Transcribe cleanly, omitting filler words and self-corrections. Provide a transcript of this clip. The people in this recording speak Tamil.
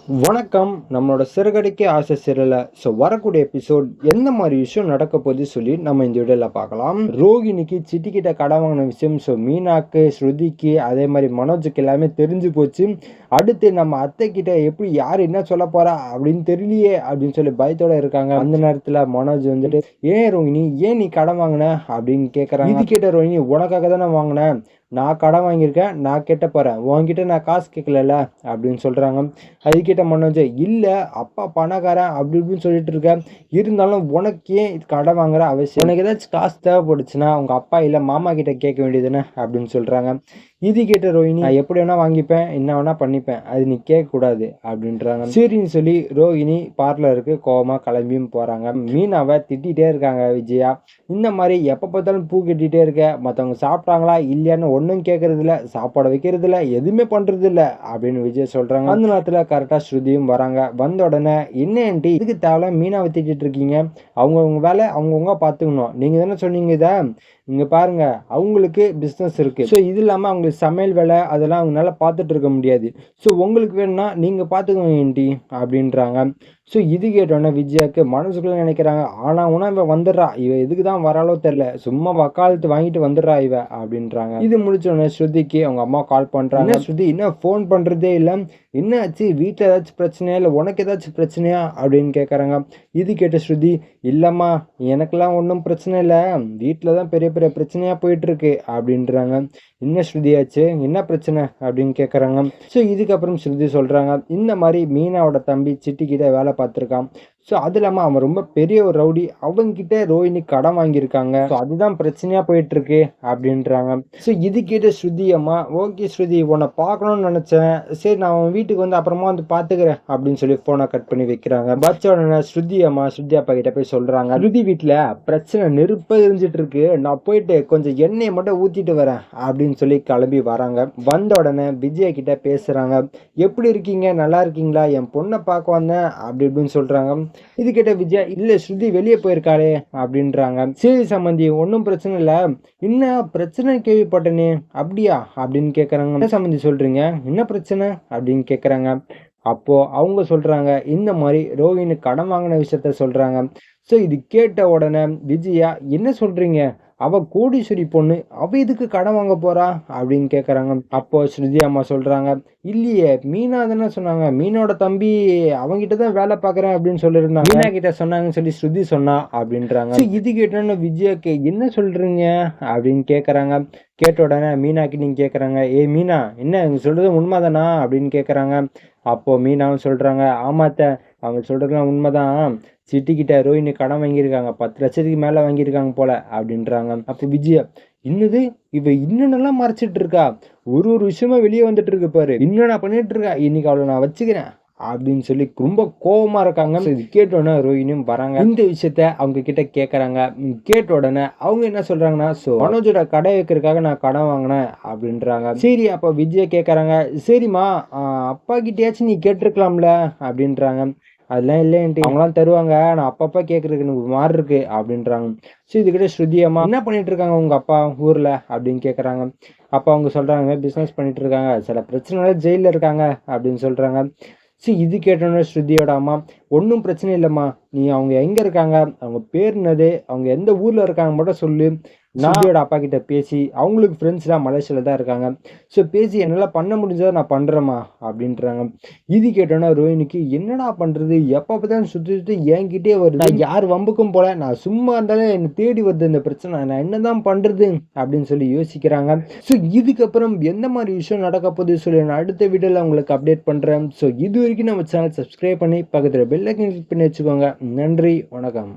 வணக்கம். நம்மளோட சிறுகதைக்கு ஆசை சிறல. வரக்கூடிய எபிசோட் எந்த மாதிரி விஷயம் நடக்க போகுது சொல்லி நம்ம இந்த வீடியோவில் பார்க்கலாம். ரோகிணிக்கு சிட்டிக்கிட்ட கடன் வாங்கின விஷயம் மீனாக்கு, ஸ்ருதிக்கு, அதே மாதிரி மனோஜுக்கு எல்லாமே தெரிஞ்சு போச்சு. அடுத்து நம்ம அத்தை கிட்ட எப்படி யார் என்ன சொல்ல போறா அப்படின்னு தெரியலையே அப்படின்னு சொல்லி பயத்தோட இருக்காங்க. அந்த நேரத்தில் மனோஜ் வந்துட்டு, ஏன் ரோகிணி, ஏன் நீ கடன் வாங்கின அப்படின்னு கேட்குறாங்க. இது கேட்ட ரோகிணி, உனக்காக தானே வாங்கினேன், நான் கடன் வாங்கியிருக்கேன், நான் கேட்ட போகிறேன், உன்கிட்ட நான் காசு கேட்கல அப்படின்னு சொல்கிறாங்க. அது கேட்ட மனோஜ், இல்லை அப்பா பணக்காரன் அப்படி இப்படின்னு சொல்லிட்டு இருக்கேன், இருந்தாலும் உனக்கு ஏன் கடன் வாங்குற அவசியம், உனக்கு ஏதாச்சும் காசு தேவைப்படுச்சுன்னா உங்கள் அப்பா இல்லை மாமா கிட்ட கேட்க வேண்டியதுன்னு அப்படின்னு சொல்கிறாங்க. இது கேட்ட ரோஹிணி, நான் எப்படி வேணா வாங்கிப்பேன், என்ன வேணா பண்ணிப்பேன், அது நீ கேட்கக்கூடாது அப்படின்றாங்க. சரின்னு சொல்லி ரோஹிணி பார்லருக்கு கோவமாக கிளம்பியும் போகிறாங்க. மீனாவை திட்டிகிட்டே இருக்காங்க விஜயா. இந்த மாதிரி எப்போ பார்த்தாலும் பூ கட்டிகிட்டே இருக்க, மற்றவங்க சாப்பிட்டாங்களா இல்லையான்னு ஒன்றும் கேட்கறது இல்லை, சாப்பாடு வைக்கிறது இல்லை, எதுவுமே பண்ணுறது இல்லை அப்படின்னு விஜய் சொல்கிறாங்க. அந்த நேரத்தில் கரெக்டாக ஸ்ருதியும் வராங்க. வந்த உடனே, என்ன ஆண்டி இதுக்கு தேவை மீனாவை திட்டிட்டு இருக்கீங்க, அவங்கவுங்க வேலை அவங்கவுங்க பார்த்துக்கணும், நீங்கள் தானே சொன்னீங்க இதை, இங்கே பாருங்க அவங்களுக்கு பிஸ்னஸ் இருக்குது, ஸோ இது இல்லாமல் அவங்களுக்கு சமையல் வேலை அதெல்லாம் அவங்களால பார்த்துட்டு இருக்க முடியாது, ஸோ உங்களுக்கு வேணும்னா நீங்கள் பார்த்துக்கோங்க ஆண்டி அப்படின்றாங்க. ஸோ இது கேட்டோன்னே விஜயாவுக்கு மனசுக்குள்ளே நினைக்கிறாங்க, ஆனால் உனா இவ வந்துடுறா, இவ எதுக்கு தான் வராலோ தெரில, சும்மா வக்காலத்து வாங்கிட்டு வந்துடுறா இவ அப்படின்றாங்க. இது முடிச்சோடனே ஸ்ருதிக்கு அவங்க அம்மா கால் பண்ணுறாங்க. ஸ்ருதி என்ன ஃபோன் பண்ணுறதே இல்லை, என்ன ஆச்சு, வீட்டில் ஏதாச்சும் பிரச்சனையா இல்லை உனக்கு ஏதாச்சும் பிரச்சனையா அப்படின்னு கேட்குறாங்க. இது கேட்ட ஸ்ருதி, இல்லைம்மா எனக்கெல்லாம் ஒன்றும் பிரச்சனை இல்லை, வீட்டில் தான் பெரிய பெரிய பிரச்சனையாக போயிட்டுருக்கு அப்படின்றாங்க. என்ன ஸ்ருதியாச்சு, என்ன பிரச்சனை அப்படின்னு கேட்குறாங்க. ஸோ இதுக்கப்புறம் ஸ்ருதி சொல்கிறாங்க, இந்த மாதிரி மீனாவோட தம்பி சிட்டிக்கிட்ட வேலை பார்த்துருக்கான், ஸோ அது இல்லாமல் அவன் ரொம்ப பெரிய ஒரு ரவுடி, அவன்கிட்ட ரோஹிணி கடன் வாங்கியிருக்காங்க, ஸோ அதுதான் பிரச்சனையாக போயிட்டுருக்கு அப்படின்றாங்க. ஸோ இது கேட்ட ஸ்ருதி அம்மா, ஓகே ஸ்ருதி உன்னை பார்க்கணும்னு நினச்சேன், சரி நான் அவன் வீட்டுக்கு வந்து அப்புறமா வந்து பார்த்துக்கிறேன் அப்படின்னு சொல்லி ஃபோனை கட் பண்ணி வைக்கிறாங்க. பச்ச உடனே ஸ்ருதி அம்மா ஸ்ருதி அப்பா கிட்ட போய் சொல்கிறாங்க, ஸ்ருதி வீட்டில் பிரச்சனை நெருப்பாக இருந்துட்டு இருக்கு, நான் போயிட்டு கொஞ்சம் எண்ணெயை மட்டும் ஊற்றிட்டு வரேன் அப்படின்னு சொல்லி கிளம்பி வராங்க. வந்த உடனே விஜயா கிட்ட பேசுகிறாங்க, எப்படி இருக்கீங்க, நல்லா இருக்கீங்களா, என் பொண்ணை பார்க்க வந்தேன் அப்படி இப்படின்னு சொல்கிறாங்க. இது கேட்ட விஜயா, இல்லை ஸ்ருதி வெளியே போயிருக்காளே அப்படின்றாங்க. சரி சம்பந்தி ஒன்றும் பிரச்சனை இல்லை, என்ன பிரச்சனை கேள்விப்பட்டனே அப்படியா அப்படின்னு கேட்குறாங்க. என்ன சம்பந்தி சொல்கிறீங்க, என்ன பிரச்சனை அப்படின்னு கேட்குறாங்க. அப்போது அவங்க சொல்கிறாங்க, இந்த மாதிரி ரோஹிணி கடன் வாங்கின விஷயத்த சொல்கிறாங்க. ஸோ இது கேட்ட உடனே விஜயா, என்ன சொல்கிறீங்க, அவ கோடீஸ்வரி பொண்ணு, அவ எதுக்கு கடன் வாங்க போறா அப்படின்னு கேட்குறாங்க. அப்போ ஸ்ருதி அம்மா சொல்றாங்க, இல்லையே மீனா தானே சொன்னாங்க, மீனோட தம்பி அவங்கிட்ட தான் வேலை பார்க்குறேன் அப்படின்னு சொல்லியிருந்தாங்க, மீனா கிட்ட சொன்னாங்கன்னு சொல்லி ஸ்ருதி சொன்னா அப்படின்றாங்க. இது கேட்டோன்னு விஜயாக்கு, என்ன சொல்றீங்க அப்படின்னு கேட்குறாங்க. கேட்ட உடனே மீனாக்கு நீங்க கேட்குறாங்க, ஏ மீனா என்ன இவங்க சொல்றது உண்மைதானா அப்படின்னு கேட்குறாங்க. அப்போ மீனாவும் சொல்றாங்க, ஆமாத்த அவங்க சொல்றதுலாம் உண்மைதான், சிட்டிக்கிட்ட ரோஹிணி கடன் வாங்கியிருக்காங்க, 10 லட்சத்துக்கு மேலே வாங்கியிருக்காங்க போல அப்படின்றாங்க. அப்போ விஜயா, இன்னது இவ இன்னென்னலாம் மறைச்சிட்டு இருக்கா, ஒரு ஒரு விஷயமா வெளியே வந்துட்டு இருக்கு பாரு, இன்னும் நான் பண்ணிட்டு இருக்கா, இன்னைக்கு அவளை நான் வச்சுக்கிறேன் அப்படின்னு சொல்லி ரொம்ப கோபமா இருக்காங்க. இது கேட்டோடனே ரோஹிணியும் வராங்க. இந்த விஷயத்த அவங்க கிட்ட கேட்கறாங்க. கேட்ட உடனே அவங்க என்ன சொல்றாங்கன்னா, ஸோ மனோஜோட கடை வைக்கிறதுக்காக நான் கடன் வாங்கினேன் அப்படின்றாங்க. சரி அப்போ விஜயா கேட்கறாங்க, சரிம்மா அப்பா கிட்டேயாச்சும் நீ கேட்டிருக்கலாம்ல அப்படின்றாங்க. அதெல்லாம் இல்லைன்ட்டு அவங்களாம் தருவாங்க, நான் அப்பப்போ கேட்கறதுக்கு எனக்கு மாறு இருக்கு அப்படின்றாங்க. ஸோ இதுக்கிட்ட ஸ்ருதி அம்மா, என்ன பண்ணிட்டு இருக்காங்க உங்க அப்பா ஊர்ல அப்படின்னு கேட்குறாங்க. அப்போ அவங்க சொல்றாங்க, பிஸ்னஸ் பண்ணிட்டு இருக்காங்க, சில பிரச்சனைனால ஜெயிலில் இருக்காங்க அப்படின்னு சொல்றாங்க. ஸோ இது கேட்டோன்னே ஸ்ருதியோட அம்மா, ஒன்றும் பிரச்சனை இல்லைம்மா, நீ அவங்க எங்கே இருக்காங்க, அவங்க பேர் என்னது, அவங்க எந்த ஊரில் இருக்காங்க மட்டும் சொல்லு, ஸ்ருதியோட அப்பா கிட்ட பேசி, அவங்களுக்கு ஃப்ரெண்ட்ஸ்லாம் மலேசியாவில் தான் இருக்காங்க, ஸோ பேசி என்னால் பண்ண முடிஞ்சதை நான் பண்ணுறேம்மா அப்படின்றாங்க. இது கேட்டோன்னா ரோஹிணிக்கு, என்னடா பண்ணுறது, எப்போ பார்த்தாலும் சுற்றி சுற்றி என்கிட்டே வருது, நான் யார் வம்புக்கும் போல, நான் சும்மா இருந்தாலும் என்னை தேடி வருது இந்த பிரச்சனை, நான் என்ன தான் பண்ணுறது அப்படின்னு சொல்லி யோசிக்கிறாங்க. ஸோ இதுக்கப்புறம் எந்த மாதிரி விஷயம் நடக்க போகுது சொல்லி நான் அடுத்த வீடியோவில் உங்களுக்கு அப்டேட் பண்ணுறேன். ஸோ இது வரைக்கும் நம்ம சேனல் சப்ஸ்கிரைப் பண்ணி பக்கத்தில் பெல் ஐக்கன் கிளிக் பண்ணி வச்சுக்கோங்க. நன்றி, வணக்கம்.